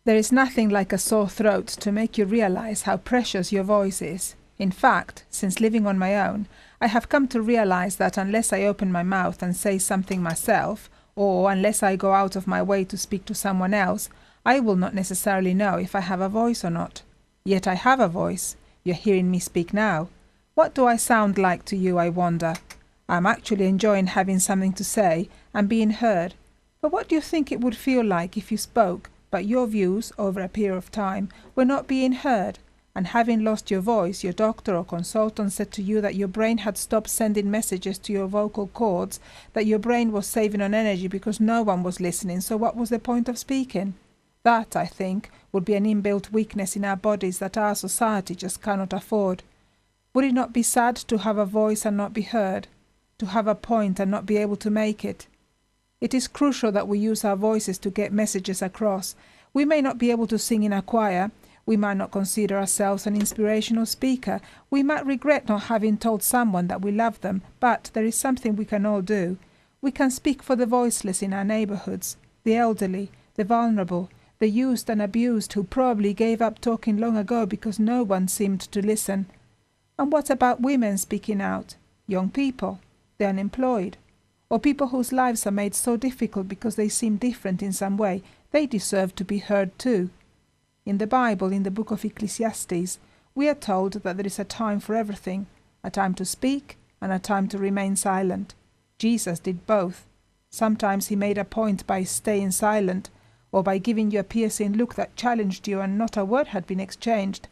There is nothing like a sore throat to make you realize how precious your voice is. In fact, since living on my own, I have come to realize that unless I open my mouth and say something myself, or unless I go out of my way to speak to someone else, I will not necessarily know if I have a voice or not. Yet I have a voice. You're hearing me speak now. What do I sound like to you, I wonder? I'm actually enjoying having something to say and being heard. But what do you think it would feel like if you spoke, but your views, over a period of time, were not being heard? And having lost your voice, your doctor or consultant said to you that your brain had stopped sending messages to your vocal cords, that your brain was saving on energy because no one was listening, so what was the point of speaking? That, I think, would be an inbuilt weakness in our bodies that our society just cannot afford. Would it not be sad to have a voice and not be heard? To have a point and not be able to make it? It is crucial that we use our voices to get messages across. We may not be able to sing in a choir. We might not consider ourselves an inspirational speaker. We might regret not having told someone that we love them, but there is something we can all do. We can speak for the voiceless in our neighborhoods, the elderly, the vulnerable, the used and abused who probably gave up talking long ago because no one seemed to listen. And what about women speaking out? Young people, the unemployed, or people whose lives are made so difficult because they seem different in some way? They deserve to be heard too. In the Bible, in the book of Ecclesiastes, we are told that there is a time for everything, a time to speak and a time to remain silent. Jesus did both. Sometimes he made a point by staying silent, or by giving you a piercing look that challenged you and not a word had been exchanged.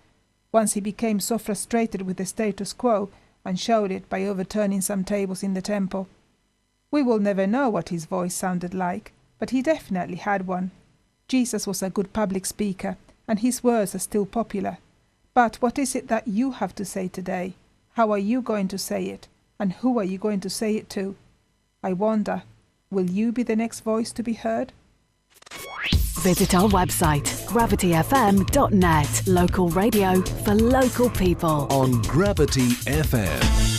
Once he became so frustrated with the status quo and showed it by overturning some tables in the temple. We will never know what his voice sounded like, but he definitely had one. Jesus was a good public speaker, and his words are still popular. But what is it that you have to say today? How are you going to say it? And who are you going to say it to? I wonder, will you be the next voice to be heard? Visit our website, gravityfm.net. Local radio for local people. On Gravity FM.